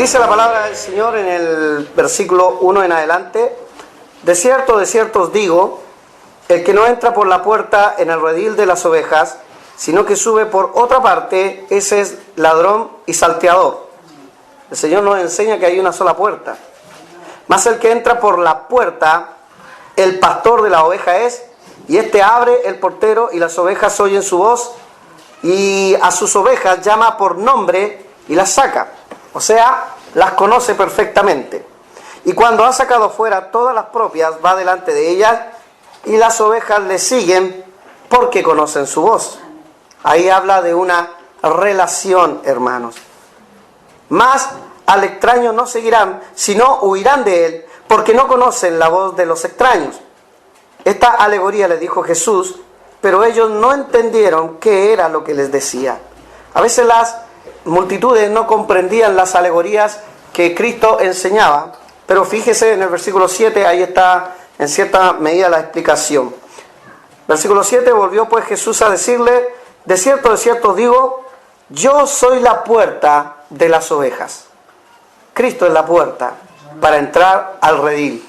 dice la palabra del Señor en el versículo 1 en adelante: de cierto os digo, el que no entra por la puerta en el redil de las ovejas, sino que sube por otra parte, ese es ladrón y salteador. El Señor nos enseña que hay una sola puerta. Mas el que entra por la puerta, el pastor de la oveja es, y éste abre el portero, y las ovejas oyen su voz, y a sus ovejas llama por nombre y las saca. O sea, las conoce perfectamente. Y cuando ha sacado fuera todas las propias, va delante de ellas, y las ovejas le siguen porque conocen su voz. Ahí habla de una relación, hermanos. Mas al extraño no seguirán, sino huirán de él, porque no conocen la voz de los extraños. Esta alegoría le dijo Jesús, pero ellos no entendieron qué era lo que les decía. A veces las multitudes no comprendían las alegorías que Cristo enseñaba, pero fíjese en el versículo 7, ahí está en cierta medida la explicación. Versículo 7, volvió pues Jesús a decirle: de cierto os digo, yo soy la puerta de las ovejas. Cristo es la puerta para entrar al redil.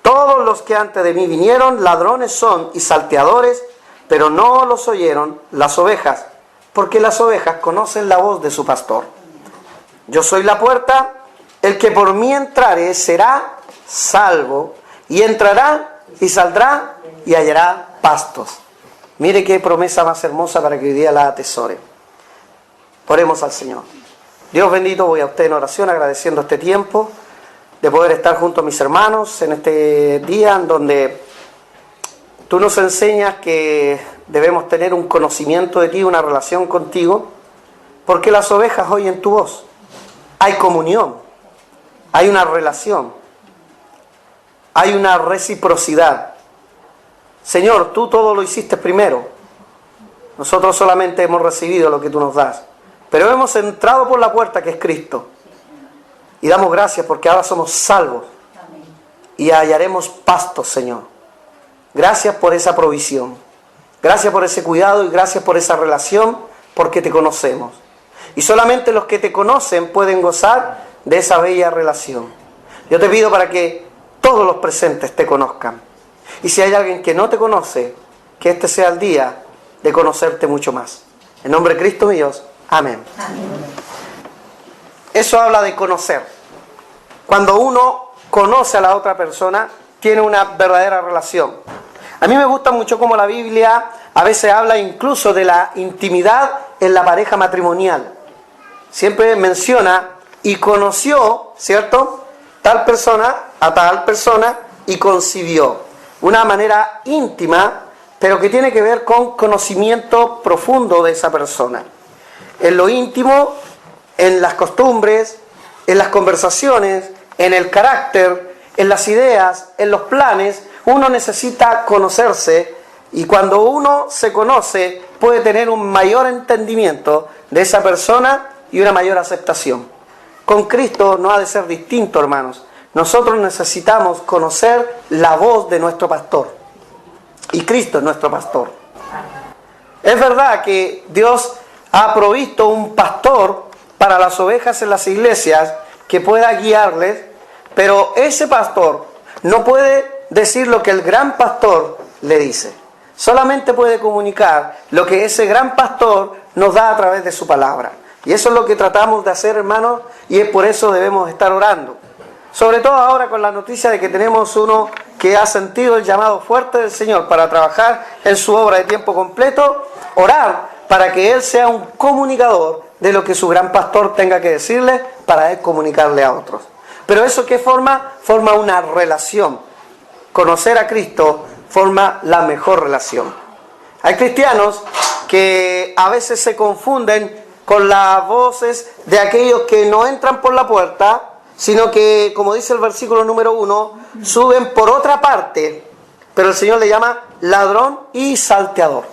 Todos los que antes de mí vinieron, ladrones son y salteadores, pero no los oyeron las ovejas, porque las ovejas conocen la voz de su pastor. Yo soy la puerta, el que por mí entrare será salvo, y entrará y saldrá y hallará pastos. Mire qué promesa más hermosa para que hoy día la atesore. Oremos al Señor. Dios bendito, voy a usted en oración agradeciendo este tiempo de poder estar junto a mis hermanos en este día en donde tú nos enseñas que debemos tener un conocimiento de ti, una relación contigo, porque las ovejas oyen tu voz. Hay comunión, hay una relación, hay una reciprocidad. Señor, tú todo lo hiciste primero. Nosotros solamente hemos recibido lo que tú nos das. Pero hemos entrado por la puerta que es Cristo. Y damos gracias porque ahora somos salvos. Y hallaremos pastos, Señor. Gracias por esa provisión. Gracias por ese cuidado y gracias por esa relación, porque te conocemos. Y solamente los que te conocen pueden gozar de esa bella relación. Yo te pido para que todos los presentes te conozcan. Y si hay alguien que no te conoce, que este sea el día de conocerte mucho más. En nombre de Cristo mi Dios. Amén. Eso habla de conocer. Cuando uno conoce a la otra persona, tiene una verdadera relación. A mí me gusta mucho cómo la Biblia a veces habla incluso de la intimidad en la pareja matrimonial. Siempre menciona, y conoció, ¿cierto?, tal persona a tal persona y concibió. Una manera íntima, pero que tiene que ver con conocimiento profundo de esa persona. En lo íntimo, en las costumbres, en las conversaciones, en el carácter, en las ideas, en los planes, uno necesita conocerse, y cuando uno se conoce puede tener un mayor entendimiento de esa persona y una mayor aceptación. Con Cristo no ha de ser distinto, hermanos. Nosotros necesitamos conocer la voz de nuestro pastor, y Cristo es nuestro pastor. Es verdad que Dios ha provisto un pastor para las ovejas en las iglesias que pueda guiarles, pero ese pastor no puede decir lo que el gran pastor le dice. Solamente puede comunicar lo que ese gran pastor nos da a través de su palabra. Y eso es lo que tratamos de hacer, hermanos, y es por eso debemos estar orando. Sobre todo ahora con la noticia de que tenemos uno que ha sentido el llamado fuerte del Señor para trabajar en su obra de tiempo completo, orar para que Él sea un comunicador de lo que su gran pastor tenga que decirle para Él comunicarle a otros. Pero ¿eso qué forma? Forma una relación. Conocer a Cristo forma la mejor relación. Hay cristianos que a veces se confunden con las voces de aquellos que no entran por la puerta, sino que, como dice el versículo número 1, suben por otra parte, pero el Señor le llama ladrón y salteador.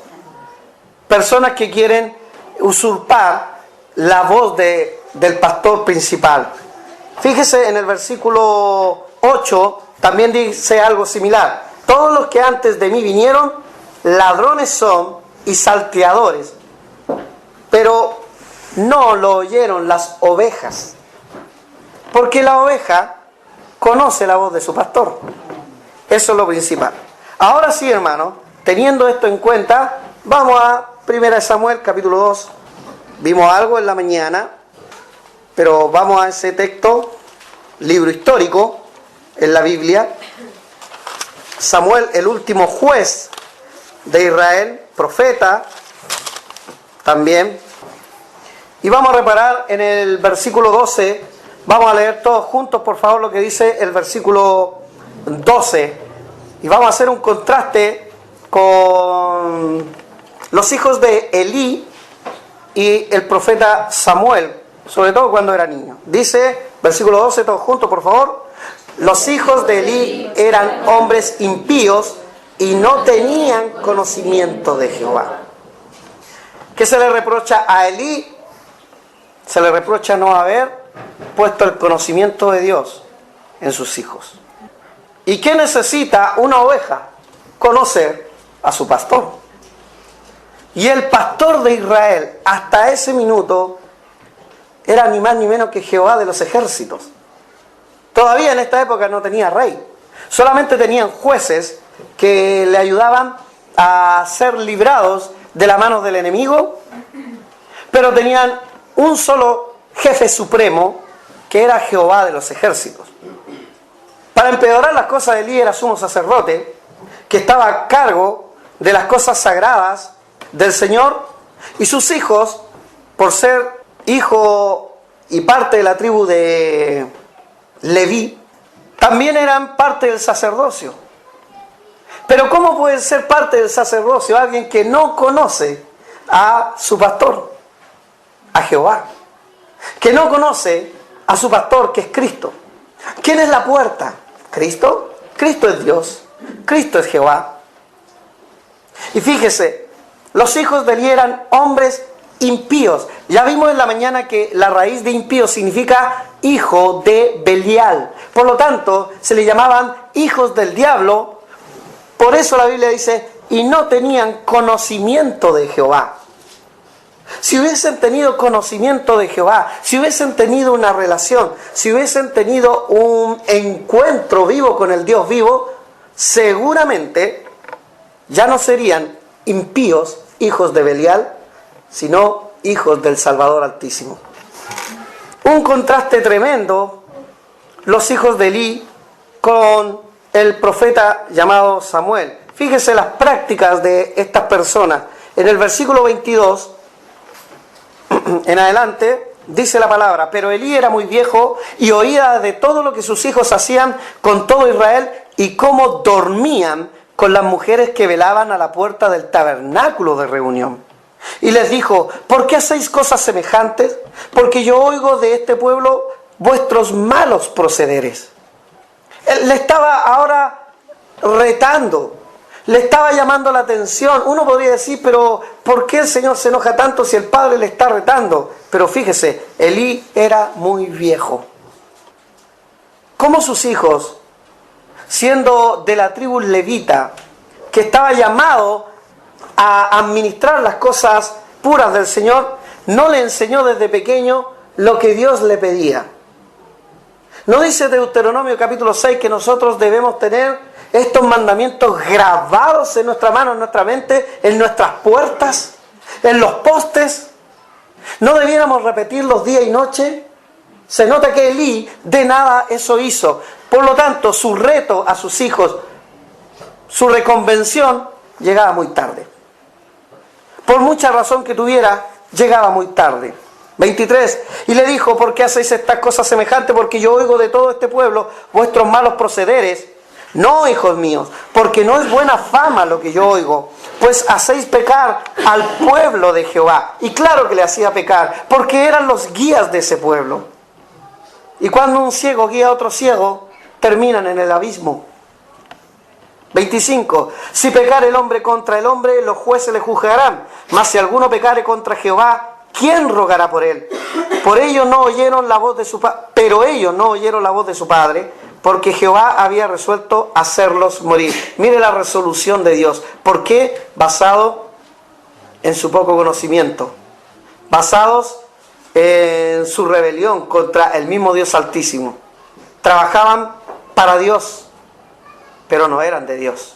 Personas que quieren usurpar la voz del pastor principal. Fíjese en el versículo 8, también dice algo similar. Todos los que antes de mí vinieron, ladrones son y salteadores, pero no lo oyeron las ovejas. Porque la oveja conoce la voz de su pastor. Eso es lo principal. Ahora sí, hermano, teniendo esto en cuenta, vamos a 1 Samuel capítulo 2. Vimos algo en la mañana, pero vamos a ese texto, libro histórico en la Biblia. Samuel, el último juez de Israel, profeta también. Y vamos a reparar en el versículo 12. Vamos a leer todos juntos, por favor, lo que dice el versículo 12. Y vamos a hacer un contraste con los hijos de Elí y el profeta Samuel, sobre todo cuando era niño. Dice, versículo 12, todos juntos, por favor. Los hijos de Elí eran hombres impíos y no tenían conocimiento de Jehová. ¿Qué se le reprocha a Elí? Se le reprocha no haber puesto el conocimiento de Dios en sus hijos. ¿Y qué necesita una oveja? Conocer a su pastor. Y el pastor de Israel, hasta ese minuto, era ni más ni menos que Jehová de los ejércitos. Todavía en esta época no tenía rey. Solamente tenían jueces que le ayudaban a ser librados de la mano del enemigo, pero tenían un solo jefe supremo, que era Jehová de los ejércitos. Para empeorar las cosas, Elí era sumo sacerdote, que estaba a cargo de las cosas sagradas del Señor, y sus hijos, por ser hijo y parte de la tribu de Leví, también eran parte del sacerdocio. Pero ¿cómo puede ser parte del sacerdocio alguien que no conoce a su pastor, a Jehová? Que no conoce a su pastor, que es Cristo. ¿Quién es la puerta? ¿Cristo? Cristo es Dios. Cristo es Jehová. Y fíjese, los hijos de Elí eran hombres impíos. Ya vimos en la mañana que la raíz de impío significa hijo de Belial. Por lo tanto, se le llamaban hijos del diablo. Por eso la Biblia dice, y no tenían conocimiento de Jehová. Si hubiesen tenido conocimiento de Jehová, si hubiesen tenido una relación, si hubiesen tenido un encuentro vivo con el Dios vivo, seguramente ya no serían impíos, hijos de Belial, sino hijos del Salvador Altísimo. Un contraste tremendo, los hijos de Elí con el profeta llamado Samuel. Fíjese las prácticas de estas personas. En el versículo 22, en adelante, dice la palabra, pero Elí era muy viejo y oía de todo lo que sus hijos hacían con todo Israel y cómo dormían con las mujeres que velaban a la puerta del tabernáculo de reunión. Y les dijo, ¿por qué hacéis cosas semejantes? Porque yo oigo de este pueblo vuestros malos procederes. Él le estaba ahora retando, le estaba llamando la atención. Uno podría decir, pero ¿por qué el Señor se enoja tanto si el Padre le está retando? Pero fíjese, Elí era muy viejo. ¿Cómo sus hijos, siendo de la tribu levita, que estaba llamado a administrar las cosas puras del Señor, no le enseñó desde pequeño lo que Dios le pedía? ¿No dice Deuteronomio capítulo 6 que nosotros debemos tener estos mandamientos grabados en nuestra mano, en nuestra mente, en nuestras puertas, en los postes? ¿No debiéramos repetirlos día y noche? Se nota que Elí de nada eso hizo. Por lo tanto, su reto a sus hijos, su reconvención, llegaba muy tarde. Por mucha razón que tuviera, llegaba muy tarde. 23. Y le dijo, ¿por qué hacéis estas cosas semejantes? Porque yo oigo de todo este pueblo vuestros malos procederes. No, hijos míos, porque no es buena fama lo que yo oigo, pues hacéis pecar al pueblo de Jehová. Y claro que le hacía pecar, porque eran los guías de ese pueblo. Y cuando un ciego guía a otro ciego, terminan en el abismo. 25. Si pecare el hombre contra el hombre, los jueces le juzgarán. Mas si alguno pecare contra Jehová, ¿quién rogará por él? Por ello no oyeron la voz de su padre, pero ellos no oyeron la voz de su padre, porque Jehová había resuelto hacerlos morir. Mire la resolución de Dios. ¿Por qué? Basado en su poco conocimiento. Basados en su rebelión contra el mismo Dios Altísimo. Trabajaban para Dios, pero no eran de Dios.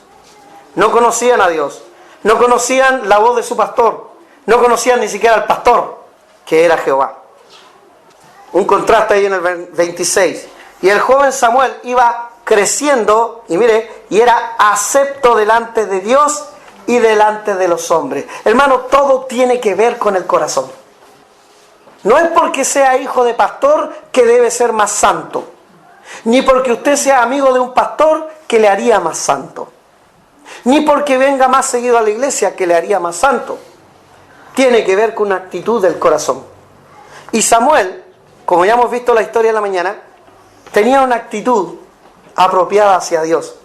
No conocían a Dios, no conocían la voz de su pastor, no conocían ni siquiera al pastor, que era Jehová. Un contraste ahí en el 26. Y el joven Samuel iba creciendo, y mire, y era acepto delante de Dios y delante de los hombres. Hermano, todo tiene que ver con el corazón. No es porque sea hijo de pastor que debe ser más santo, ni porque usted sea amigo de un pastor que le haría más santo, ni porque venga más seguido a la iglesia que le haría más santo. Tiene que ver con una actitud del corazón. Y Samuel, como ya hemos visto la historia de la mañana, tenía una actitud apropiada hacia Dios.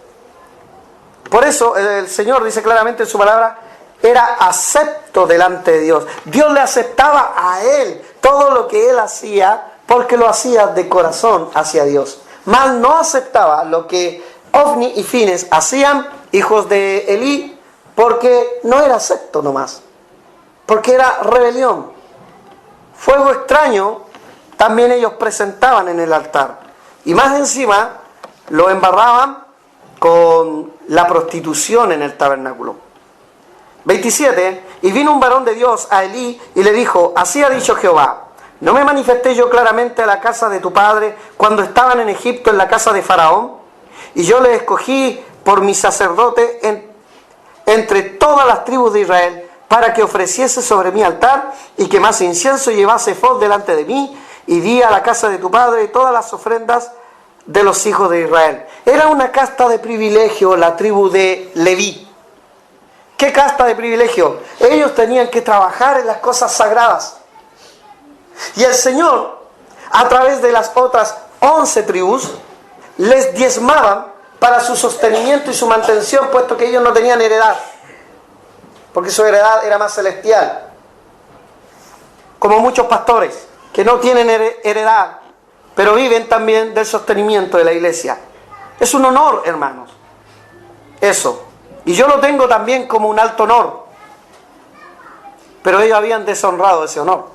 Por eso el Señor dice claramente en su palabra, era acepto delante de Dios. Dios le aceptaba a él todo lo que él hacía, porque lo hacía de corazón hacia Dios. Mas no aceptaba lo que Ofni y Fines hacían, hijos de Elí, porque no era acepto nomás, porque era rebelión. Fuego extraño también ellos presentaban en el altar, y más encima lo embarraban con la prostitución en el tabernáculo. 27. Y vino un varón de Dios a Elí y le dijo, así ha dicho Jehová, ¿no me manifesté yo claramente a la casa de tu padre cuando estaban en Egipto en la casa de Faraón? Y yo le escogí por mi sacerdote entre todas las tribus de Israel, para que ofreciese sobre mi altar y quemase incienso y llevase ephod delante de mí, y di a la casa de tu padre todas las ofrendas de los hijos de Israel. Era una casta de privilegio la tribu de Leví. ¿Qué casta de privilegio? Ellos tenían que trabajar en las cosas sagradas. Y el Señor, a través de las otras 11 tribus, les diezmaban para su sostenimiento y su mantención, puesto que ellos no tenían heredad, porque su heredad era más celestial. Como muchos pastores que no tienen heredad, pero viven también del sostenimiento de la iglesia. Es un honor, hermanos, eso. Y yo lo tengo también como un alto honor. Pero ellos habían deshonrado ese honor.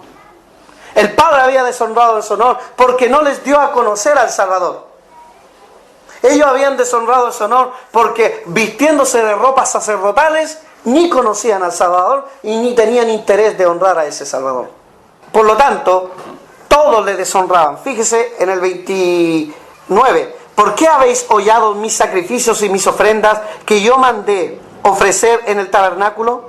El Padre había deshonrado ese honor porque no les dio a conocer al Salvador. Ellos habían deshonrado ese honor porque, vistiéndose de ropas sacerdotales, ni conocían al Salvador y ni tenían interés de honrar a ese Salvador. Por lo tanto, todos le deshonraban. Fíjese en el 29. ¿Por qué habéis hollado mis sacrificios y mis ofrendas que yo mandé ofrecer en el tabernáculo?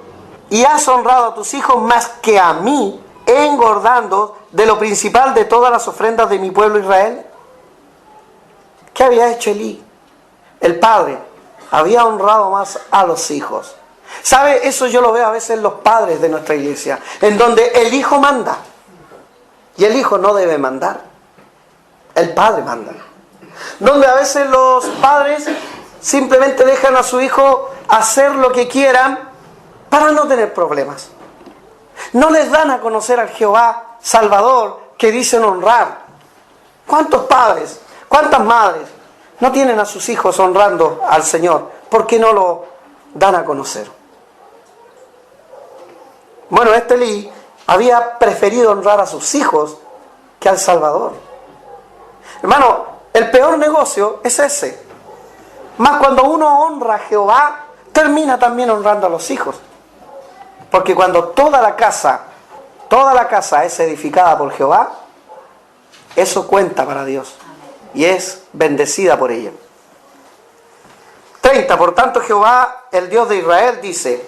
Y has honrado a tus hijos más que a mí, engordando de lo principal de todas las ofrendas de mi pueblo Israel. ¿Qué había hecho Elí? El padre había honrado más a los hijos. ¿Sabe? Eso yo lo veo a veces en los padres de nuestra iglesia, en donde el hijo manda y el hijo no debe mandar. El padre manda. Donde a veces los padres simplemente dejan a su hijo hacer lo que quieran para no tener problemas. No les dan a conocer al Jehová Salvador que dicen honrar. ¿Cuántos padres, cuántas madres no tienen a sus hijos honrando al Señor? ¿Por qué no lo dan a conocer? Bueno, este Elí había preferido honrar a sus hijos que al Salvador. Hermano, el peor negocio es ese. Más cuando uno honra a Jehová, termina también honrando a los hijos. Porque cuando toda la casa es edificada por Jehová, eso cuenta para Dios y es bendecida por ella. 30. Por tanto, Jehová, el Dios de Israel, dice: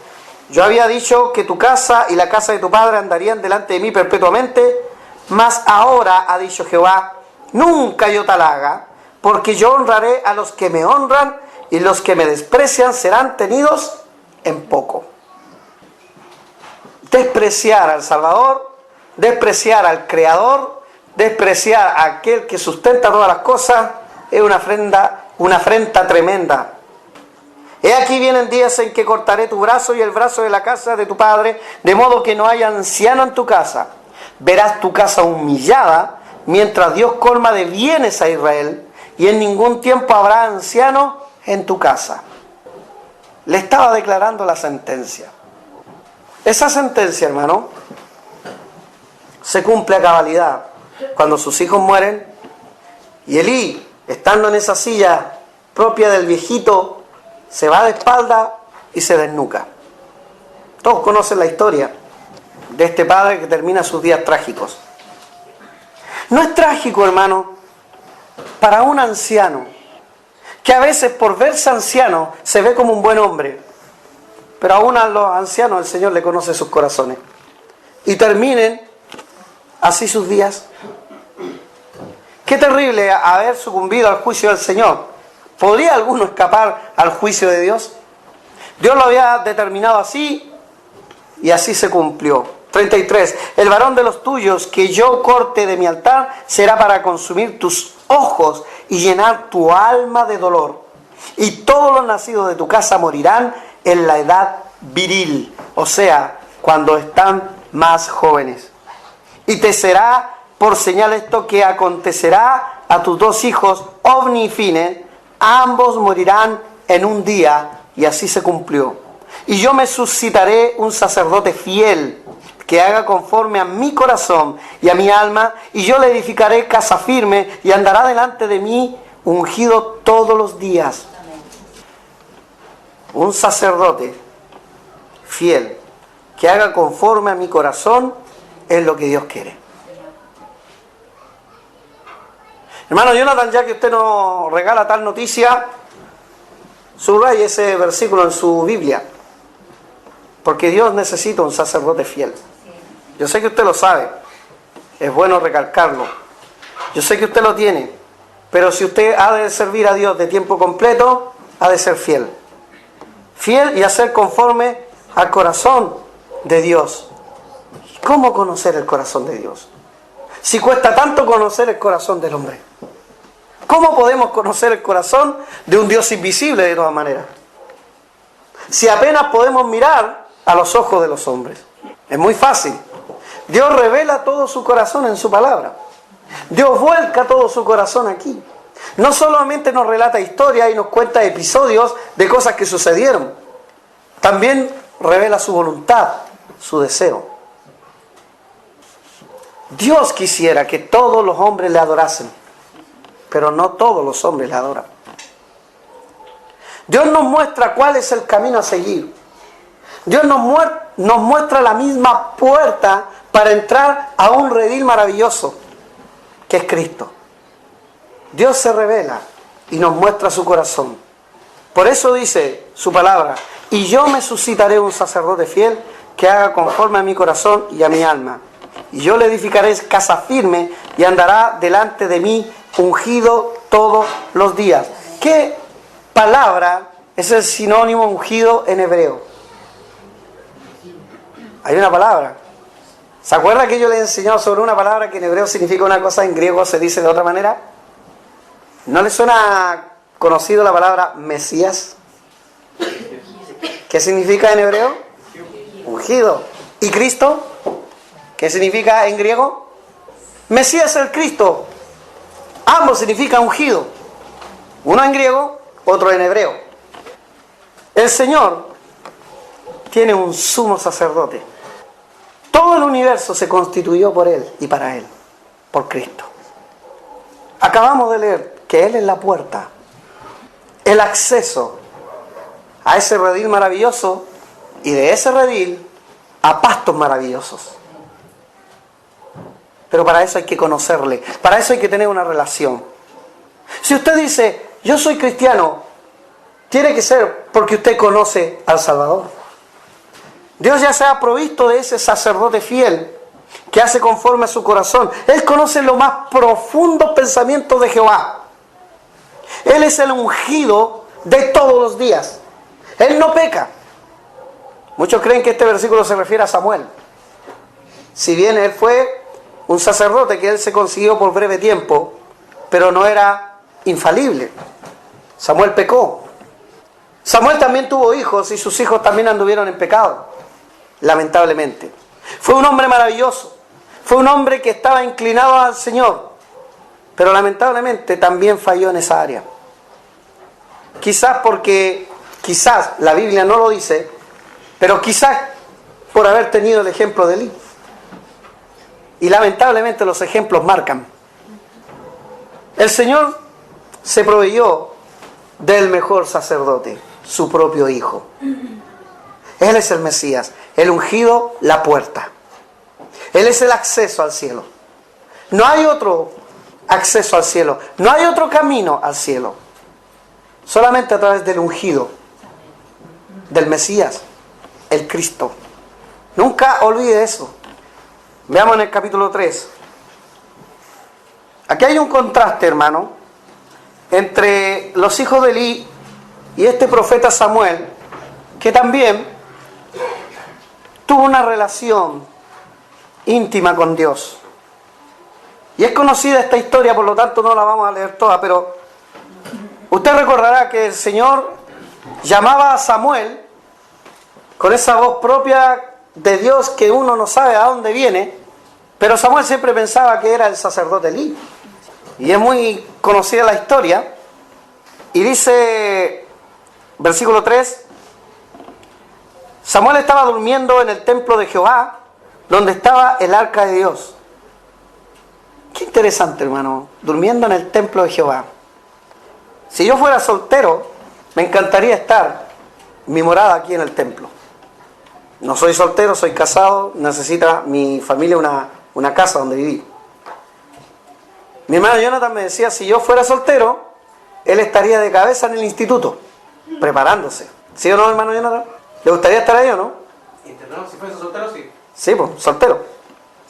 yo había dicho que tu casa y la casa de tu padre andarían delante de mí perpetuamente, mas ahora, ha dicho Jehová, nunca yo tal haga, porque yo honraré a los que me honran, y los que me desprecian serán tenidos en poco. Despreciar al Salvador, despreciar al Creador, despreciar a aquel que sustenta todas las cosas, es una afrenta tremenda. He aquí vienen días en que cortaré tu brazo y el brazo de la casa de tu padre, de modo que no haya anciano en tu casa. Verás tu casa humillada, mientras Dios colma de bienes a Israel, y en ningún tiempo habrá anciano en tu casa. Le estaba declarando la sentencia. Esa sentencia, hermano, se cumple a cabalidad cuando sus hijos mueren y Elí, estando en esa silla propia del viejito, se va de espalda y se desnuca. Todos conocen la historia de este padre que termina sus días trágicos. No es trágico, hermano, para un anciano, que a veces por verse anciano se ve como un buen hombre, pero aún a los ancianos el Señor le conoce sus corazones, y terminen así sus días. Qué terrible haber sucumbido al juicio del Señor. ¿Podría alguno escapar al juicio de Dios? Dios lo había determinado así y así se cumplió. 33. El varón de los tuyos que yo corte de mi altar será para consumir tus ojos y llenar tu alma de dolor. Y todos los nacidos de tu casa morirán en la edad viril, o sea, cuando están más jóvenes. Y te será por señal esto que acontecerá a tus dos hijos, Ofni y Fines, ambos morirán en un día, y así se cumplió. Y yo me suscitaré un sacerdote fiel, que haga conforme a mi corazón y a mi alma, y yo le edificaré casa firme, y andará delante de mí ungido todos los días. Un sacerdote fiel, que haga conforme a mi corazón, es lo que Dios quiere. Hermano Jonathan, ya que usted nos regala tal noticia, subraye ese versículo en su Biblia, porque Dios necesita un sacerdote fiel. Yo sé que usted lo sabe, es bueno recalcarlo. Yo sé que usted lo tiene, pero si usted ha de servir a Dios de tiempo completo, ha de ser fiel. Fiel y hacer conforme al corazón de Dios. ¿Cómo conocer el corazón de Dios? Si cuesta tanto conocer el corazón del hombre. ¿Cómo podemos conocer el corazón de un Dios invisible de todas maneras? Si apenas podemos mirar a los ojos de los hombres. Es muy fácil. Dios revela todo su corazón en su palabra. Dios vuelca todo su corazón aquí. No solamente nos relata historias y nos cuenta episodios de cosas que sucedieron. También revela su voluntad, su deseo. Dios quisiera que todos los hombres le adorasen, pero no todos los hombres le adoran. Dios nos muestra cuál es el camino a seguir. Dios nos muestra la misma puerta para entrar a un redil maravilloso, que es Cristo. Dios se revela y nos muestra su corazón. Por eso dice su palabra: y yo me suscitaré un sacerdote fiel que haga conforme a mi corazón y a mi alma. Y yo le edificaré casa firme y andará delante de mí ungido todos los días. ¿Qué palabra es el sinónimo ungido en hebreo? Hay una palabra. ¿Se acuerda que yo le he enseñado sobre una palabra que en hebreo significa una cosa, en griego se dice de otra manera? ¿No le suena conocido la palabra Mesías? ¿Qué significa en hebreo? Ungido. ¿Y Cristo? ¿Qué significa en griego? Mesías es el Cristo. Ambos significan ungido. Uno en griego, otro en hebreo. El Señor tiene un sumo sacerdote. Todo el universo se constituyó por Él y para Él, por Cristo. Acabamos de leer que Él es la puerta, el acceso a ese redil maravilloso, y de ese redil a pastos maravillosos. Pero para eso hay que conocerle, para eso hay que tener una relación. Si usted dice, yo soy cristiano, tiene que ser porque usted conoce al Salvador. Dios ya se ha provisto de ese sacerdote fiel que hace conforme a su corazón. Él conoce los más profundos pensamientos de Jehová. Él es el ungido de todos los días. Él no peca. Muchos creen que este versículo se refiere a Samuel. Si bien él fue un sacerdote que él se consiguió por breve tiempo, pero no era infalible. Samuel pecó. Samuel también tuvo hijos y sus hijos también anduvieron en pecado, lamentablemente. Fue un hombre maravilloso. Fue un hombre que estaba inclinado al Señor, pero lamentablemente también falló en esa área. Quizás la Biblia no lo dice, pero quizás por haber tenido el ejemplo de Elí. Y lamentablemente los ejemplos marcan. El Señor se proveyó del mejor sacerdote, su propio Hijo. Él es el Mesías, el ungido, la puerta. Él es el acceso al cielo. No hay otro acceso al cielo, no hay otro camino al cielo. Solamente a través del ungido, del Mesías, el Cristo. Nunca olvide eso. Veamos en el capítulo 3. Aquí hay un contraste, hermano, entre los hijos de Elí y este profeta Samuel, que también tuvo una relación íntima con Dios. Y es conocida esta historia, por lo tanto no la vamos a leer toda, pero usted recordará que el Señor llamaba a Samuel con esa voz propia de Dios que uno no sabe a dónde viene, pero Samuel siempre pensaba que era el sacerdote Elí. Y es muy conocida la historia. Y dice, versículo 3, Samuel estaba durmiendo en el templo de Jehová, donde estaba el arca de Dios. Qué interesante, hermano, durmiendo en el templo de Jehová. Si yo fuera soltero, me encantaría estar mi morada aquí en el templo. No soy soltero, soy casado, necesita mi familia una casa donde vivir. Mi hermano Jonathan me decía, si yo fuera soltero, él estaría de cabeza en el instituto, preparándose. ¿Sí o no, hermano Jonathan? ¿Le gustaría estar ahí o no? No, si fuese soltero, sí. Sí, pues, soltero.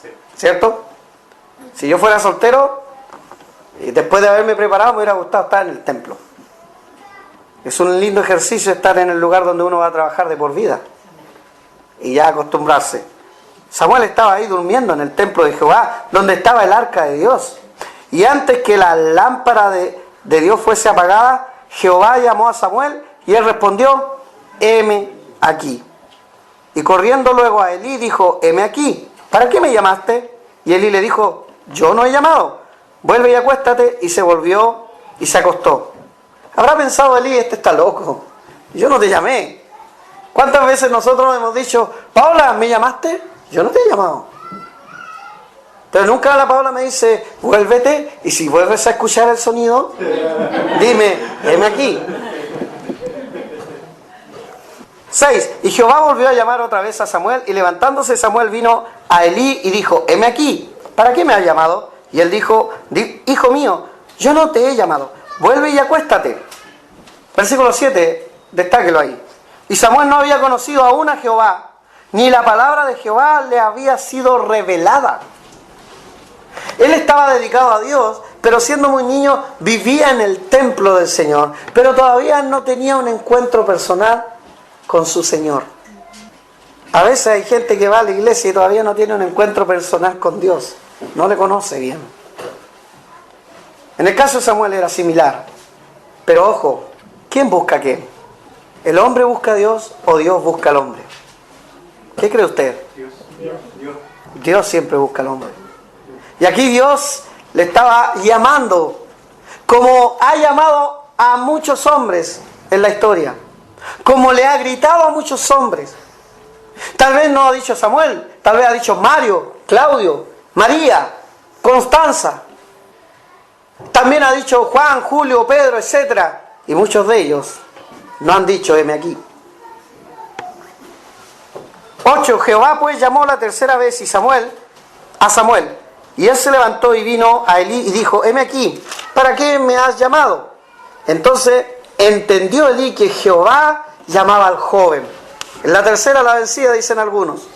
Sí. ¿Cierto? Si yo fuera soltero, y después de haberme preparado, me hubiera gustado estar en el templo. Es un lindo ejercicio estar en el lugar donde uno va a trabajar de por vida. Y ya acostumbrarse. Samuel estaba ahí durmiendo en el templo de Jehová, donde estaba el arca de Dios. Y antes que la lámpara de Dios fuese apagada, Jehová llamó a Samuel y él respondió, heme aquí. Y corriendo luego a Elí dijo, heme aquí, ¿para qué me llamaste? Y Elí le dijo, yo no he llamado, vuelve y acuéstate. Y se volvió y se acostó. Habrá pensado Elí, este está loco, yo no te llamé. ¿Cuántas veces nosotros hemos dicho, Paula, ¿me llamaste? Yo no te he llamado. Pero nunca la Paula me dice, vuélvete, y si vuelves a escuchar el sonido, dime, heme aquí. 6. Y Jehová volvió a llamar otra vez a Samuel, y levantándose Samuel vino a Elí y dijo, heme aquí, ¿para qué me has llamado? Y él dijo, hijo mío, yo no te he llamado, vuelve y acuéstate. Versículo 7, destáquelo ahí. Y Samuel no había conocido aún a Jehová, ni la palabra de Jehová le había sido revelada. Él estaba dedicado a Dios, pero siendo muy niño vivía en el templo del Señor, pero todavía no tenía un encuentro personal con su Señor. A veces hay gente que va a la iglesia y todavía no tiene un encuentro personal con Dios, no le conoce bien. En el caso de Samuel era similar, pero ojo, ¿quién busca a quién? ¿El hombre busca a Dios o Dios busca al hombre? ¿Qué cree usted? Dios siempre busca al hombre. Y aquí Dios le estaba llamando, como ha llamado a muchos hombres en la historia, como le ha gritado a muchos hombres. Tal vez no ha dicho Samuel, tal vez ha dicho Mario, Claudio, María, Constanza. También ha dicho Juan, Julio, Pedro, etc. Y muchos de ellos no han dicho, heme aquí. 8. Jehová pues llamó la tercera vez a Samuel. Y él se levantó y vino a Elí y dijo, heme aquí, ¿para qué me has llamado? Entonces entendió Elí que Jehová llamaba al joven. En la tercera la vencida, dicen algunos.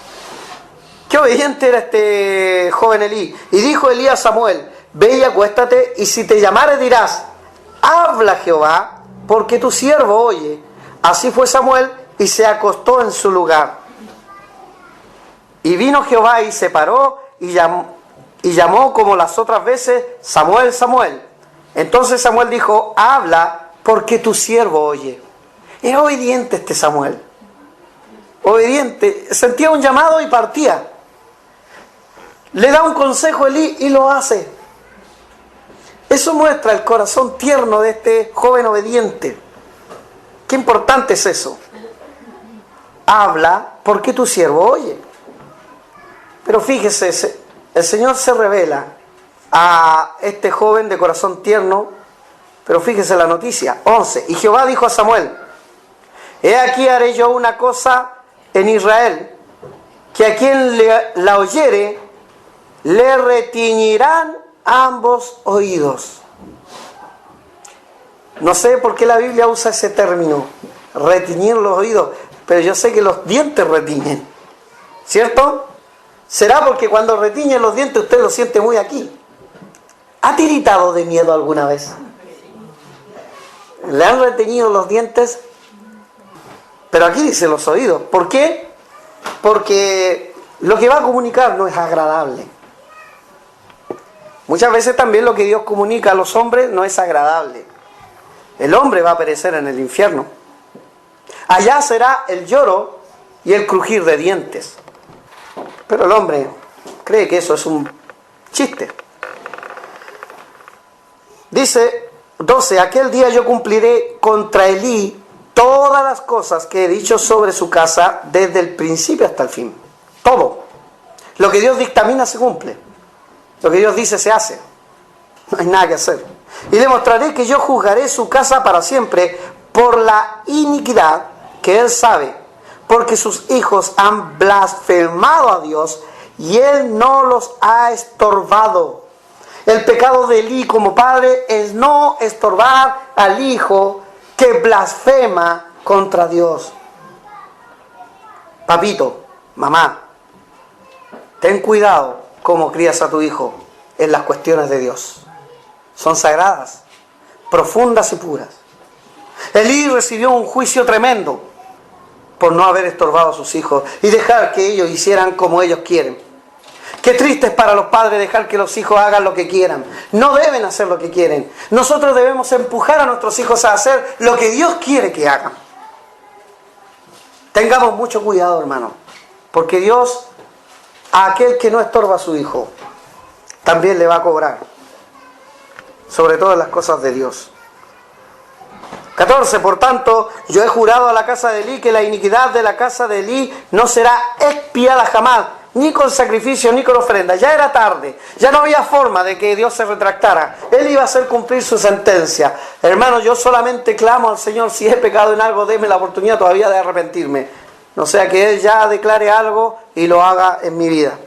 Qué obediente era este joven Elí. Y dijo Elí a Samuel, ve y acuéstate, y si te llamare dirás, habla Jehová, porque tu siervo oye. Así fue Samuel, y se acostó en su lugar. Y vino Jehová y se paró, y llamó como las otras veces, Samuel, Samuel. Entonces Samuel dijo, habla, porque tu siervo oye. Era obediente este Samuel. Obediente. Sentía un llamado y partía. Le da un consejo a Elí y lo hace. Eso muestra el corazón tierno de este joven obediente. Qué importante es eso. Habla, porque tu siervo oye. Pero fíjese, el Señor se revela a este joven de corazón tierno, pero fíjese la noticia, 11. Y Jehová dijo a Samuel: he aquí haré yo una cosa en Israel, que a quien la oyere, le retiñirán ambos oídos. No sé por qué la Biblia usa ese término, retiñir los oídos, pero yo sé que los dientes retiñen, ¿cierto? Será porque cuando retiñen los dientes usted lo siente muy aquí. ¿Ha tiritado de miedo alguna vez? ¿Le han retenido los dientes? Pero aquí dice los oídos. ¿Por qué? Porque lo que va a comunicar no es agradable. Muchas veces también lo que Dios comunica a los hombres no es agradable. El hombre va a perecer en el infierno. Allá será el lloro y el crujir de dientes. Pero el hombre cree que eso es un chiste. Dice 12: aquel día yo cumpliré contra Elí todas las cosas que he dicho sobre su casa desde el principio hasta el fin. Todo. Lo que Dios dictamina se cumple. Lo que Dios dice se hace. No hay nada que hacer. Y le mostraré que yo juzgaré su casa para siempre por la iniquidad que él sabe, porque sus hijos han blasfemado a Dios y él no los ha estorbado. El pecado de Elí como padre es no estorbar al hijo que blasfema contra Dios. Papito, mamá, ten cuidado cómo crías a tu hijo en las cuestiones de Dios. Son sagradas, profundas y puras. Elí recibió un juicio tremendo por no haber estorbado a sus hijos y dejar que ellos hicieran como ellos quieren. Qué triste es para los padres dejar que los hijos hagan lo que quieran. No deben hacer lo que quieren. Nosotros debemos empujar a nuestros hijos a hacer lo que Dios quiere que hagan. Tengamos mucho cuidado, hermano, porque Dios, a aquel que no estorba a su hijo, también le va a cobrar, sobre todo en las cosas de Dios. 14. Por tanto, yo he jurado a la casa de Elí que la iniquidad de la casa de Elí no será expiada jamás, ni con sacrificio, ni con ofrenda. Ya era tarde, ya no había forma de que Dios se retractara. Él iba a hacer cumplir su sentencia. Hermano, yo solamente clamo al Señor: si he pecado en algo, déme la oportunidad todavía de arrepentirme. No sea que Él ya declare algo y lo haga en mi vida.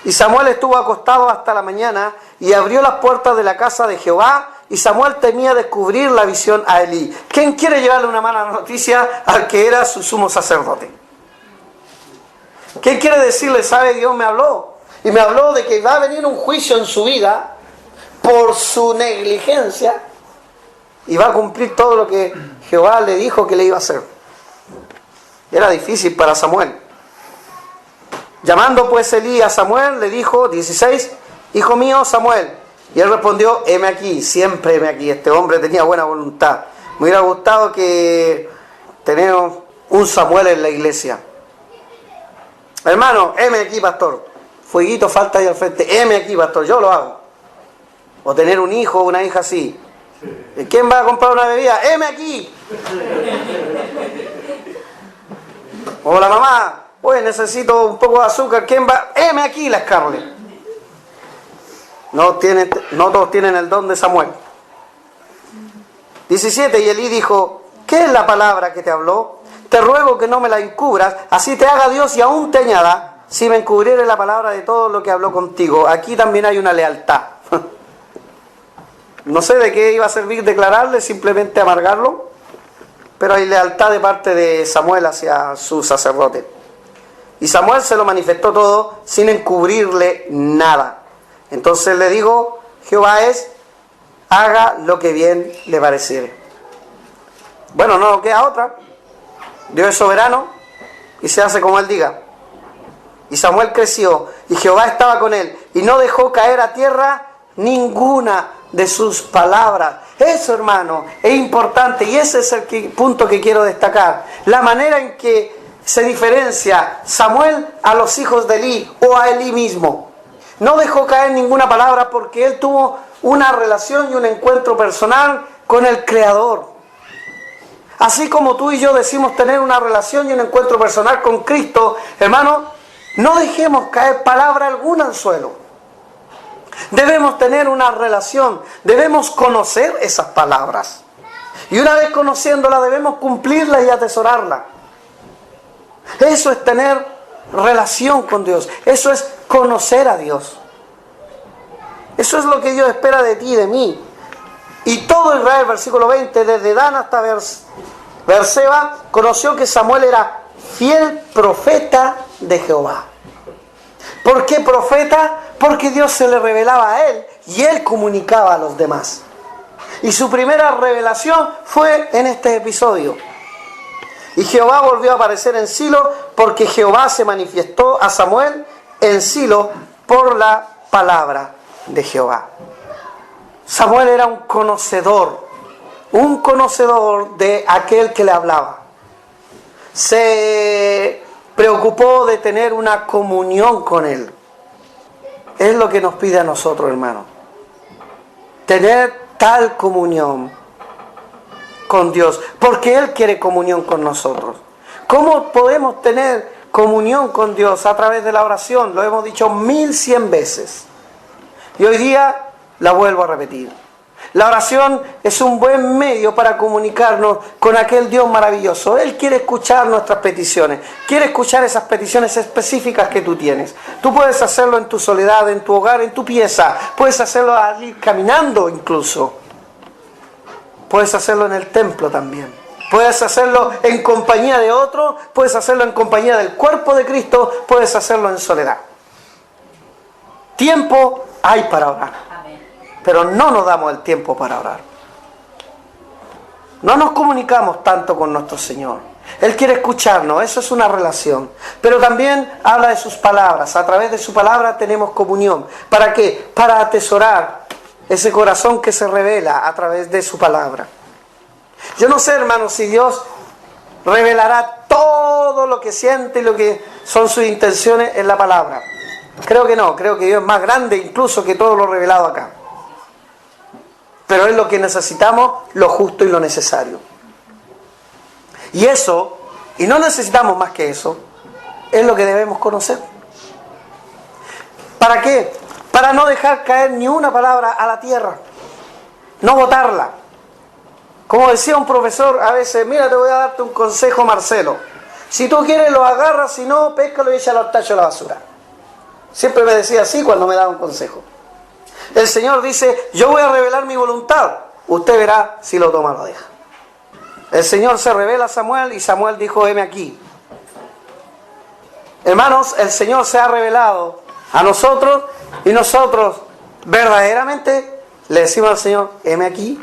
Y Samuel estuvo acostado hasta la mañana y abrió las puertas de la casa de Jehová, y Samuel temía descubrir la visión a Elí. ¿Quién quiere llevarle una mala noticia al que era su sumo sacerdote? ¿Quién quiere decirle: sabe, Dios me habló? Y me habló de que va a venir un juicio en su vida por su negligencia y va a cumplir todo lo que Jehová le dijo que le iba a hacer. Era difícil para Samuel. Llamando pues Elí a Samuel, le dijo, 16: hijo mío Samuel. Y él respondió: heme aquí, siempre heme aquí. Este hombre tenía buena voluntad. Me hubiera gustado que tener un Samuel en la iglesia. Hermano, heme aquí, pastor. Fueguito falta ahí al frente. Heme aquí, pastor, yo lo hago. O tener un hijo o una hija así. ¿Quién va a comprar una bebida? Heme aquí. O la mamá: pues necesito un poco de azúcar. ¿Quién va? Heme aquí, la Scarlett. No todos tienen el don de Samuel. 17. Y Elí dijo: ¿qué es la palabra que te habló? Te ruego que no me la encubras, así te haga Dios y aún te añada, si me encubriere la palabra de todo lo que habló contigo. Aquí también hay una lealtad. No sé de qué iba a servir declararle, simplemente amargarlo, pero hay lealtad de parte de Samuel hacia su sacerdote. Y Samuel se lo manifestó todo sin encubrirle nada. Entonces le dijo: Jehová es, haga lo que bien le pareciere. Bueno, no queda otra. Dios es soberano y se hace como Él diga. Y Samuel creció y Jehová estaba con él y no dejó caer a tierra ninguna de sus palabras. Eso, hermano, es importante y ese es el punto que quiero destacar. La manera en que se diferencia Samuel a los hijos de Elí o a Elí mismo. No dejó caer ninguna palabra porque él tuvo una relación y un encuentro personal con el Creador. Así como tú y yo decimos tener una relación y un encuentro personal con Cristo, hermano, No dejemos caer palabra alguna al suelo. Debemos tener una relación, debemos conocer esas palabras. Y una vez conociéndolas debemos cumplirlas y atesorarlas. Eso es tener relación con Dios. Eso es conocer a Dios. Eso es lo que Dios espera de ti y de mí. Y todo Israel, versículo 20, desde Dan hasta Beerseba, conoció que Samuel era fiel profeta de Jehová. ¿Por qué profeta? Porque Dios se le revelaba a él y él comunicaba a los demás. Y su primera revelación fue en este episodio. Y Jehová volvió a aparecer en Silo porque Jehová se manifestó a Samuel en Silo por la palabra de Jehová. Samuel era un conocedor de aquel que le hablaba. Se preocupó de tener una comunión con él. Es lo que nos pide a nosotros, hermanos. Tener tal comunión con Dios, porque Él quiere comunión con nosotros. ¿Cómo podemos tener comunión con Dios? A través de la oración. Lo hemos dicho 1100 veces. Y hoy día la vuelvo a repetir. La oración es un buen medio para comunicarnos con aquel Dios maravilloso. Él quiere escuchar nuestras peticiones. Quiere escuchar esas peticiones específicas que tú tienes. Tú puedes hacerlo en tu soledad, en tu hogar, en tu pieza. Puedes hacerlo allí caminando incluso. Puedes hacerlo en el templo también. Puedes hacerlo en compañía de otro. Puedes hacerlo en compañía del cuerpo de Cristo. Puedes hacerlo en soledad. Tiempo hay para orar. Pero no nos damos el tiempo para orar. No nos comunicamos tanto con nuestro Señor. Él quiere escucharnos, eso es una relación. Pero también habla de sus palabras. A través de su palabra tenemos comunión. ¿Para qué? Para atesorar ese corazón que se revela a través de su palabra. Yo no sé, hermanos, si Dios revelará todo lo que siente y lo que son sus intenciones en la palabra. Creo que no, creo que Dios es más grande incluso que todo lo revelado acá. Pero es lo que necesitamos, lo justo y lo necesario. Y eso, y no necesitamos más que eso, es lo que debemos conocer. ¿Para qué? Para no dejar caer ni una palabra a la tierra. No botarla. Como decía un profesor a veces, mira, te voy a darte un consejo, Marcelo. Si tú quieres lo agarras, si no, péscalo y échalo al tacho de la basura. Siempre me decía así cuando me daba un consejo. El Señor dice, yo voy a revelar mi voluntad. Usted verá si lo toma o lo deja. El Señor se revela a Samuel y Samuel dijo, heme aquí. Hermanos, el Señor se ha revelado a nosotros y nosotros verdaderamente le decimos al Señor, heme aquí.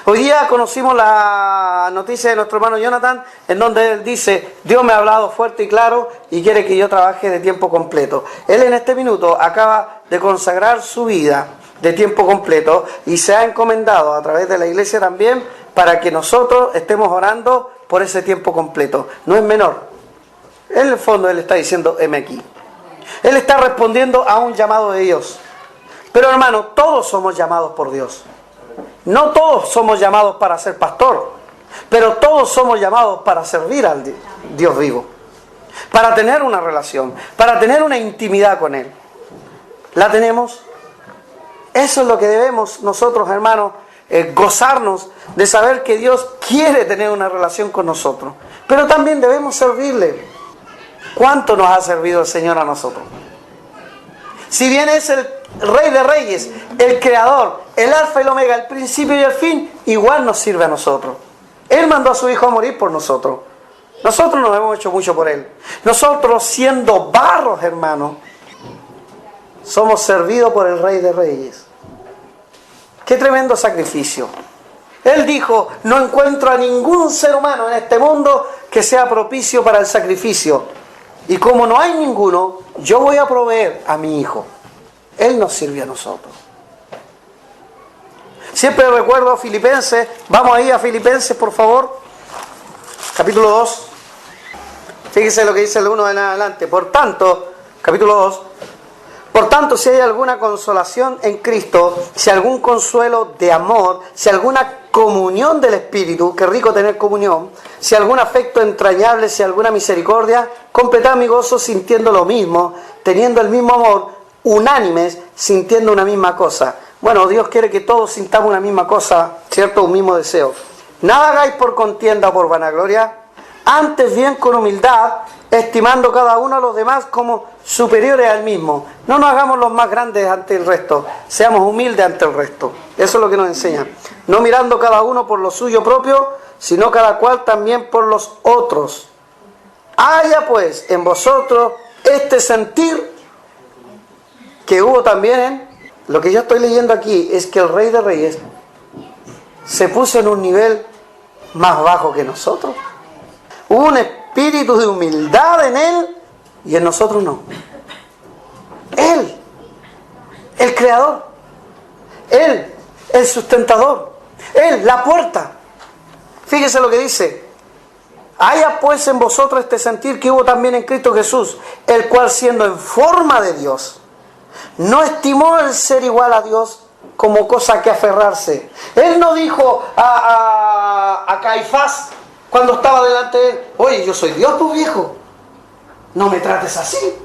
Hoy día conocimos la noticia de nuestro hermano Jonathan, en donde él dice, Dios me ha hablado fuerte y claro y quiere que yo trabaje de tiempo completo. Él en este minuto acaba de consagrar su vida de tiempo completo y se ha encomendado a través de la iglesia también para que nosotros estemos orando por ese tiempo completo. No es menor. En el fondo él está diciendo, heme aquí. Él está respondiendo a un llamado de Dios. Pero hermano, todos somos llamados por Dios. No todos somos llamados para ser pastor, pero todos somos llamados para servir al Dios vivo, para tener una relación, para tener una intimidad con Él. ¿La tenemos? Eso es lo que debemos nosotros, hermanos, gozarnos de saber que Dios quiere tener una relación con nosotros, pero también debemos servirle. ¿Cuánto nos ha servido el Señor a nosotros? Si bien es el Rey de Reyes, el Creador, el Alfa y el Omega, el principio y el fin, igual nos sirve a nosotros. Él mandó a su Hijo a morir por nosotros. Nosotros nos hemos hecho mucho por Él. Nosotros, siendo barros, hermanos, somos servidos por el Rey de Reyes. ¡Qué tremendo sacrificio! Él dijo, no encuentro a ningún ser humano en este mundo que sea propicio para el sacrificio. Y como no hay ninguno, yo voy a proveer a mi Hijo. Él nos sirve a nosotros. Siempre recuerdo a Filipenses. Vamos ahí a Filipenses, por favor. Capítulo 2. Fíjese lo que dice el 1 en adelante. Por tanto, capítulo 2. Por tanto, si hay alguna consolación en Cristo, si algún consuelo de amor, si alguna comunión del Espíritu, qué rico tener comunión, si algún afecto entrañable, si alguna misericordia, completad mi gozo sintiendo lo mismo, teniendo el mismo amor, unánimes, sintiendo una misma cosa. Bueno, Dios quiere que todos sintamos una misma cosa, ¿cierto? Un mismo deseo. Nada hagáis por contienda o por vanagloria, antes bien con humildad, estimando cada uno a los demás como superiores al mismo. No nos hagamos los más grandes ante el resto, seamos humildes ante el resto. Eso es lo que nos enseña. No mirando cada uno por lo suyo propio, sino cada cual también por los otros. Haya pues en vosotros este sentir que hubo también en... Lo que yo estoy leyendo aquí es que el Rey de Reyes se puso en un nivel más bajo que nosotros. Hubo un espíritu de humildad en Él y en nosotros no. Él, el creador. Él, el sustentador. Él, la puerta. Fíjese lo que dice. Haya pues en vosotros este sentir que hubo también en Cristo Jesús, el cual siendo en forma de Dios, no estimó el ser igual a Dios como cosa que aferrarse. Él no dijo a Caifás cuando estaba delante de él: oye, yo soy Dios, tu viejo, no me trates así.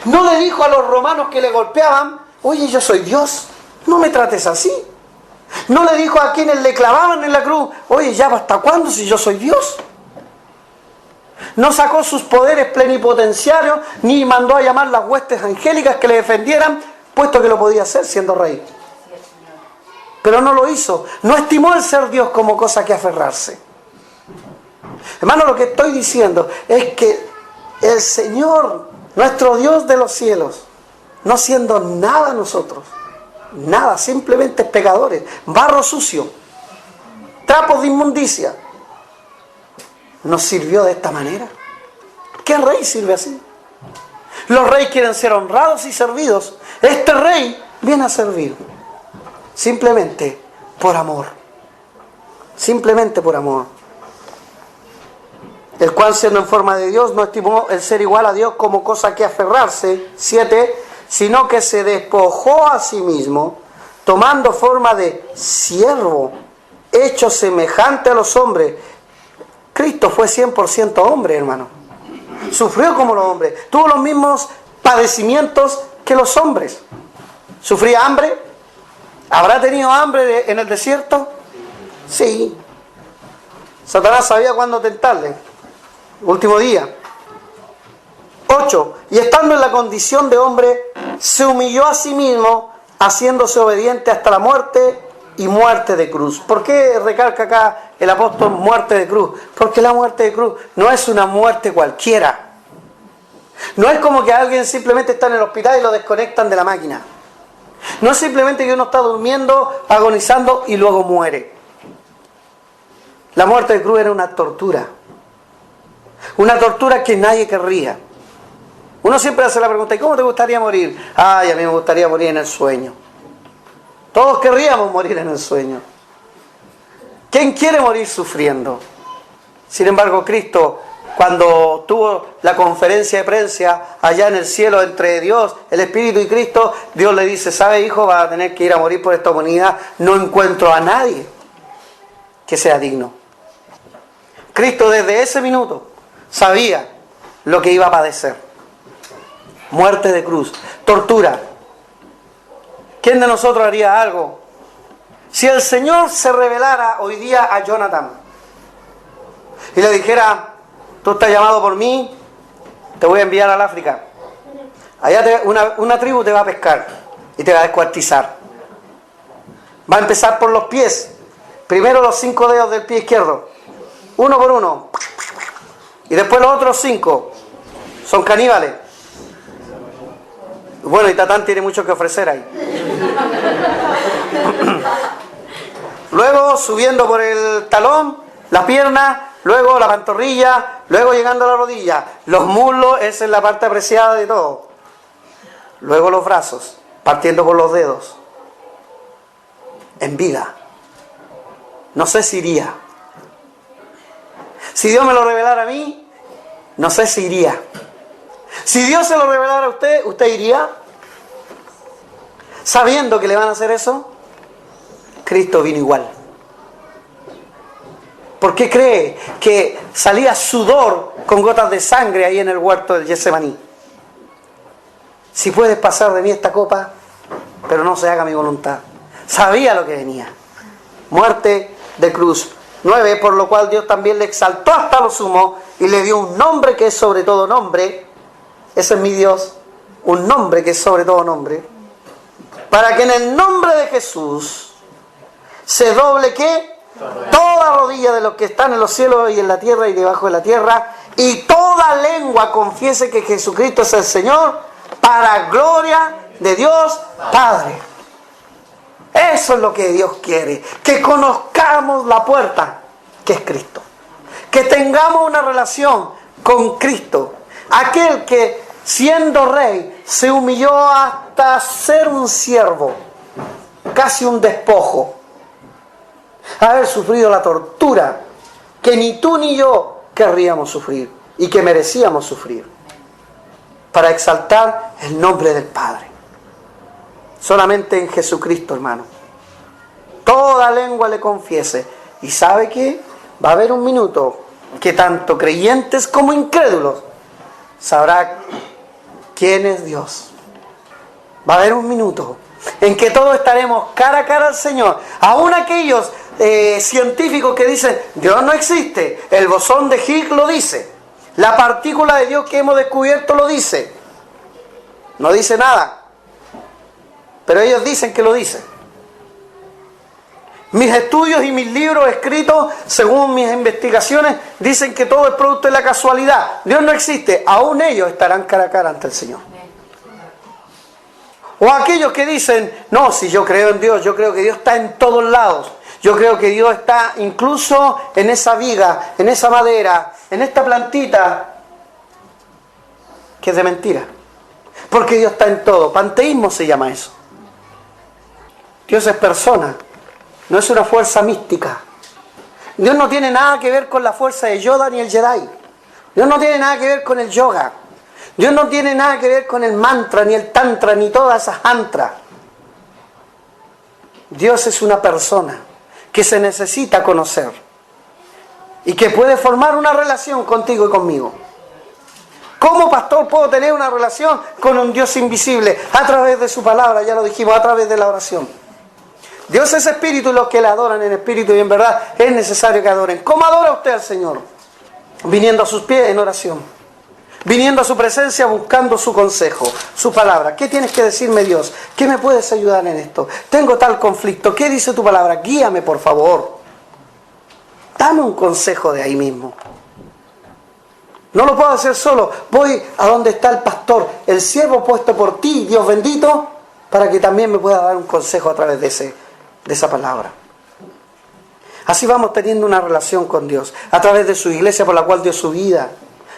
No le dijo a los romanos que le golpeaban: oye, yo soy Dios, no me trates así. No le dijo a quienes le clavaban en la cruz: oye, ya hasta cuándo si yo soy Dios. No sacó sus poderes plenipotenciarios, ni mandó a llamar las huestes angélicas que le defendieran, puesto que lo podía hacer siendo rey. Pero no lo hizo. No estimó el ser Dios como cosa que aferrarse. Hermano, lo que estoy diciendo es que el Señor, nuestro Dios de los cielos, no siendo nada nosotros, nada, simplemente pecadores, barro sucio, trapos de inmundicia, nos sirvió de esta manera. ¿Qué rey sirve así? Los reyes quieren ser honrados y servidos. Este rey viene a servir simplemente por amor. Simplemente por amor. El cual, siendo en forma de Dios, no estimó el ser igual a Dios como cosa que aferrarse. 7. Sino que se despojó a sí mismo, tomando forma de siervo, hecho semejante a los hombres. Cristo fue 100% hombre, hermano. Sufrió como los hombres. Tuvo los mismos padecimientos que los hombres. ¿Sufría hambre? ¿Habrá tenido hambre en el desierto? Sí. Satanás sabía cuándo tentarle. Último día. 8. Y estando en la condición de hombre, se humilló a sí mismo, haciéndose obediente hasta la muerte y muerte de cruz. ¿Por qué recalca acá el apóstol muerte de cruz? Porque la muerte de cruz no es una muerte cualquiera. No es como que alguien simplemente está en el hospital y lo desconectan de la máquina. No es simplemente que uno está durmiendo, agonizando y luego muere. La muerte de cruz era una tortura. Una tortura que nadie querría. Uno siempre hace la pregunta: ¿y cómo te gustaría morir? Ay, a mí me gustaría morir en el sueño. Todos querríamos morir en el sueño. ¿Quién quiere morir sufriendo? Sin embargo, Cristo, cuando tuvo la conferencia de prensa allá en el cielo entre Dios, el Espíritu y Cristo, Dios le dice: ¿sabe, hijo? Va a tener que ir a morir por esta humanidad. No encuentro a nadie que sea digno. Cristo desde ese minuto sabía lo que iba a padecer. Muerte de cruz, tortura. ¿Quién de nosotros haría algo? Si el Señor se revelara hoy día a Jonathan y le dijera: tú estás llamado por mí, te voy a enviar al África. Allá una tribu te va a pescar y te va a descuartizar. Va a empezar por los pies. Primero los 5 dedos del pie izquierdo, uno por uno. Y después los otros 5 son caníbales. Bueno, y Tatán tiene mucho que ofrecer ahí. Luego subiendo por el talón, la pierna, luego la pantorrilla, luego llegando a la rodilla. Los muslos, esa es la parte apreciada de todo. Luego los brazos, partiendo por los dedos. En vida. No sé si iría. Si Dios me lo revelara a mí, no sé si iría. Si Dios se lo revelara a usted, ¿usted iría? Sabiendo que le van a hacer eso. Cristo vino igual. ¿Por qué cree que salía sudor con gotas de sangre ahí en el huerto del Getsemaní? Si puedes pasar de mí esta copa, pero no se haga mi voluntad. Sabía lo que venía. Muerte de cruz. 9, por lo cual Dios también le exaltó hasta lo sumo y le dio un nombre que es sobre todo nombre. Ese es mi Dios. Un nombre que es sobre todo nombre. Para que en el nombre de Jesús se doble ¿qué? Toda rodilla de los que están en los cielos y en la tierra y debajo de la tierra, y toda lengua confiese que Jesucristo es el Señor, para gloria de Dios Padre. Eso es lo que Dios quiere, que conozcamos la puerta, que es Cristo. Que tengamos una relación con Cristo, aquel que siendo rey se humilló hasta ser un siervo, casi un despojo, haber sufrido la tortura que ni tú ni yo querríamos sufrir y que merecíamos sufrir, para exaltar el nombre del Padre. Solamente en Jesucristo, hermano. Toda lengua le confiese. ¿Y sabe qué? Va a haber un minuto que tanto creyentes como incrédulos sabrá quién es Dios. Va a haber un minuto en que todos estaremos cara a cara al Señor. Aún aquellos científicos que dicen Dios no existe, el bosón de Higgs lo dice, la partícula de Dios que hemos descubierto lo dice. No dice nada, pero ellos dicen que lo dice. Mis estudios y mis libros escritos, según mis investigaciones, dicen que todo es producto de la casualidad. Dios no existe. Aún ellos estarán cara a cara ante el Señor. O aquellos que dicen, no, si yo creo en Dios, yo creo que Dios está en todos lados. Yo creo que Dios está incluso en esa viga, en esa madera, en esta plantita, que es de mentira. Porque Dios está en todo. Panteísmo se llama eso. Dios es persona. No es una fuerza mística. Dios no tiene nada que ver con la fuerza de Yoda ni el Jedi. Dios no tiene nada que ver con el yoga. Dios no tiene nada que ver con el mantra, ni el tantra, ni todas esas antras. Dios es una persona que se necesita conocer y que puede formar una relación contigo y conmigo. ¿Cómo, pastor, puedo tener una relación con un Dios invisible? A través de su palabra, ya lo dijimos, a través de la oración. Dios es espíritu y los que le adoran en espíritu y en verdad es necesario que adoren. ¿Cómo adora usted al Señor? Viniendo a sus pies en oración. Viniendo a su presencia buscando su consejo, su palabra. ¿Qué tienes que decirme, Dios? ¿Qué me puedes ayudar en esto? Tengo tal conflicto. ¿Qué dice tu palabra? Guíame, por favor. Dame un consejo de ahí mismo. No lo puedo hacer solo. Voy a donde está el pastor, el siervo puesto por ti, Dios bendito, para que también me pueda dar un consejo a través de esa palabra. Así vamos teniendo una relación con Dios, a través de su iglesia por la cual dio su vida.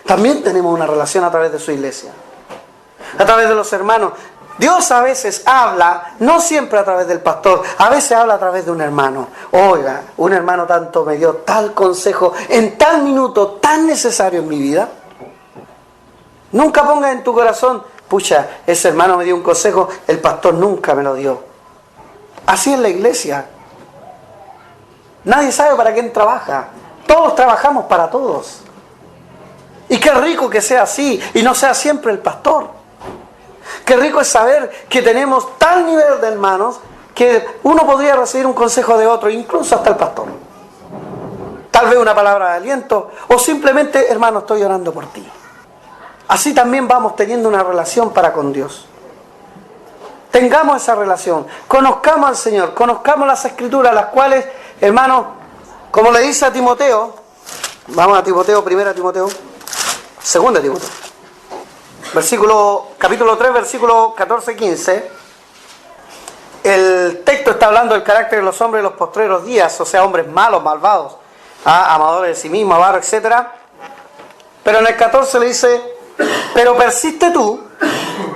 También tenemos una relación a través de su iglesia, a través de los hermanos. Dios a veces habla, no siempre a través del pastor, a veces habla a través de un hermano. Oiga, un hermano tanto me dio tal consejo en tal minuto tan necesario en mi vida. Nunca pongas en tu corazón, pucha, ese hermano me dio un consejo, el pastor nunca me lo dio. Así es la iglesia. Nadie sabe para quién trabaja. Todos trabajamos para todos. Y qué rico que sea así y no sea siempre el pastor. Qué rico es saber que tenemos tal nivel de hermanos que uno podría recibir un consejo de otro, incluso hasta el pastor. Tal vez una palabra de aliento o simplemente, hermano, estoy orando por ti. Así también vamos teniendo una relación para con Dios. Tengamos esa relación, conozcamos al Señor, conozcamos las Escrituras, las cuales, hermano, como le dice a Timoteo, vamos a Timoteo, 1 Timoteo, 2 Timoteo, capítulo 3, versículo 14-15, el texto está hablando del carácter de los hombres de los postreros días, o sea, hombres malos, malvados, amadores de sí mismos, avaros, etc. Pero en el 14 le dice, pero persiste tú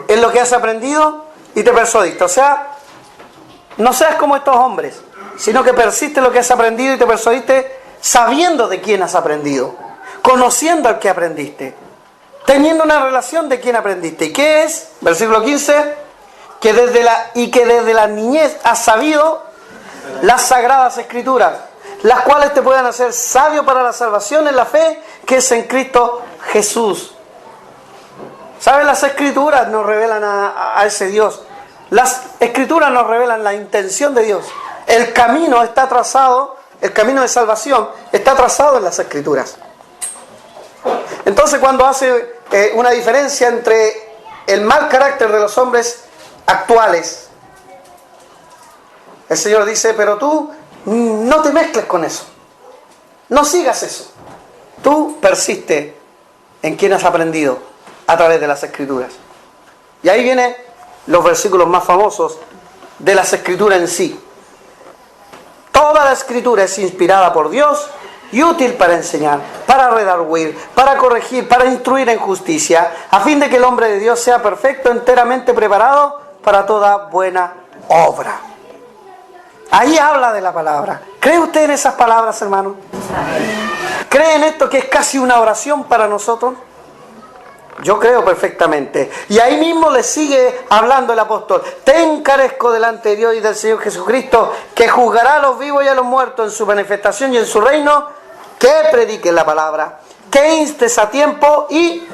en lo que has aprendido y te persuadiste. O sea, no seas como estos hombres, sino que persiste en lo que has aprendido y te persuadiste sabiendo de quién has aprendido, conociendo al que aprendiste. teniendo una relación de quien aprendiste. ¿Y qué es? Versículo 15, que desde la niñez has sabido las sagradas escrituras, las cuales te puedan hacer sabio para la salvación en la fe que es en Cristo Jesús. ¿Sabes? Las escrituras nos revelan a ese Dios. Las escrituras nos revelan la intención de Dios. El camino está trazado, el camino de salvación está trazado en las escrituras. Entonces, cuando hace una diferencia entre el mal carácter de los hombres actuales, el Señor dice, pero tú no te mezcles con eso, no sigas eso, tú persiste en quien has aprendido a través de las escrituras. Y ahí vienen los versículos más famosos de las escrituras en sí. Toda la escritura es inspirada por Dios y útil para enseñar, para redarguir, para corregir, para instruir en justicia, a fin de que el hombre de Dios sea perfecto, enteramente preparado para toda buena obra. Ahí habla de la palabra. ¿Cree usted en esas palabras, hermano? ¿Cree en esto que es casi una oración para nosotros? Yo creo perfectamente. Y ahí mismo le sigue hablando el apóstol. Te encarezco delante de Dios y del Señor Jesucristo, que juzgará a los vivos y a los muertos en su manifestación y en su reino, que prediques la palabra, que instes a tiempo y...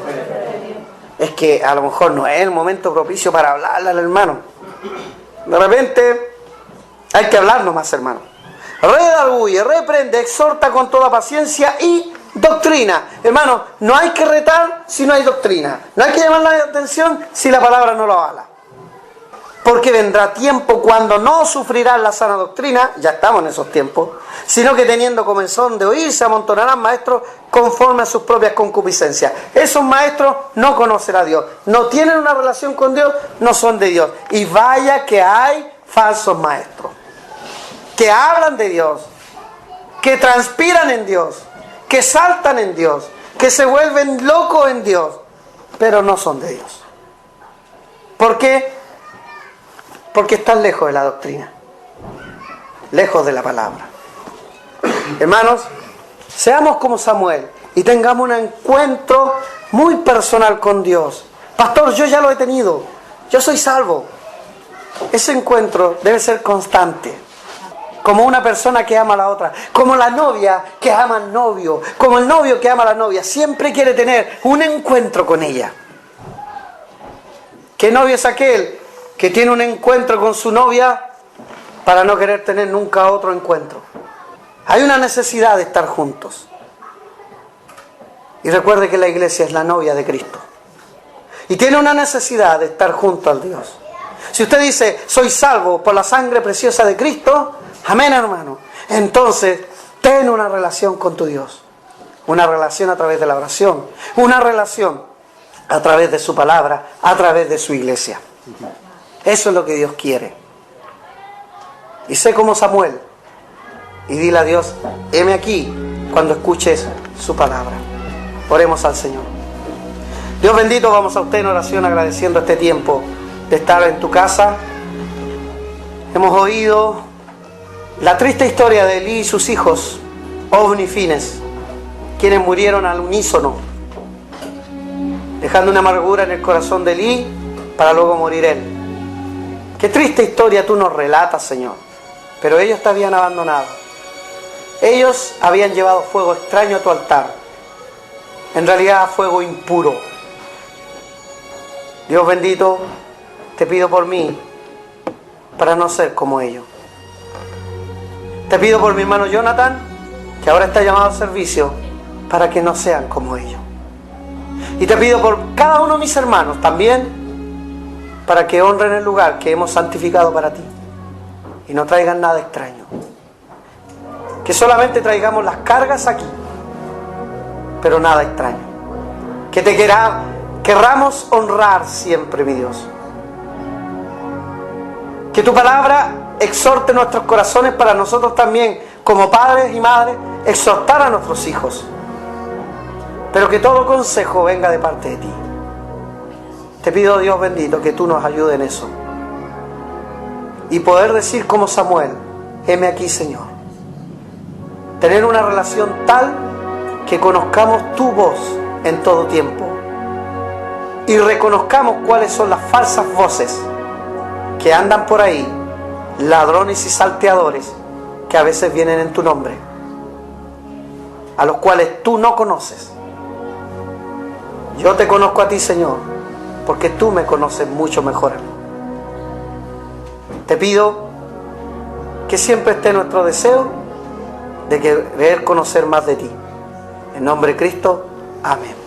Es que a lo mejor no es el momento propicio para hablarle al hermano. De repente hay que hablar nomás, hermano. Redarguye, reprende, exhorta con toda paciencia y doctrina. Hermano, no hay que retar si no hay doctrina. No hay que llamar la atención si la palabra no lo avala. Porque vendrá tiempo cuando no sufrirán la sana doctrina, ya estamos en esos tiempos, sino que teniendo comezón de oír, se amontonarán maestros conforme a sus propias concupiscencias. Esos maestros no conocen a Dios, no tienen una relación con Dios, no son de Dios. Y vaya que hay falsos maestros, que hablan de Dios, que transpiran en Dios, que saltan en Dios, que se vuelven locos en Dios, pero no son de Dios. ¿Por qué? Porque están lejos de la doctrina, lejos de la palabra. Hermanos, seamos como Samuel y tengamos un encuentro muy personal con Dios. Pastor, yo ya lo he tenido, yo soy salvo. Ese encuentro debe ser constante, como una persona que ama a la otra, como la novia que ama al novio, como el novio que ama a la novia, siempre quiere tener un encuentro con ella. ¿Qué novio es aquel que tiene un encuentro con su novia para no querer tener nunca otro encuentro? Hay una necesidad de estar juntos. Y recuerde que la iglesia es la novia de Cristo. Y tiene una necesidad de estar junto al Dios. Si usted dice, soy salvo por la sangre preciosa de Cristo, amén, hermano. Entonces, ten una relación con tu Dios. Una relación a través de la oración. Una relación a través de su palabra, a través de su iglesia. Eso es lo que Dios quiere. Y sé como Samuel. Y dile a Dios, heme aquí cuando escuches su palabra. Oremos al Señor. Dios bendito, vamos a usted en oración agradeciendo este tiempo de estar en tu casa. Hemos oído la triste historia de Elí y sus hijos, Ofni y Fines, quienes murieron al unísono, dejando una amargura en el corazón de Elí para luego morir él. Qué triste historia tú nos relatas, Señor. Pero ellos te habían abandonado. Ellos habían llevado fuego extraño a tu altar. En realidad, fuego impuro. Dios bendito, te pido por mí, para no ser como ellos. Te pido por mi hermano Jonathan, que ahora está llamado al servicio, para que no sean como ellos. Y te pido por cada uno de mis hermanos también, para que honren el lugar que hemos santificado para ti y no traigan nada extraño. Que solamente traigamos las cargas aquí, pero nada extraño. Que te querramos honrar siempre, mi Dios. Que tu palabra exhorte nuestros corazones para nosotros también, como padres y madres, exhortar a nuestros hijos. Pero que todo consejo venga de parte de ti. Te pido, Dios bendito, que tú nos ayudes en eso. Y poder decir como Samuel, heme aquí, Señor. Tener una relación tal que conozcamos tu voz en todo tiempo y reconozcamos cuáles son las falsas voces que andan por ahí, ladrones y salteadores, que a veces vienen en tu nombre, a los cuales tú no conoces. Yo te conozco a ti, Señor, porque tú me conoces mucho mejor a mí. Te pido que siempre esté nuestro deseo de querer conocer más de ti. En nombre de Cristo, amén.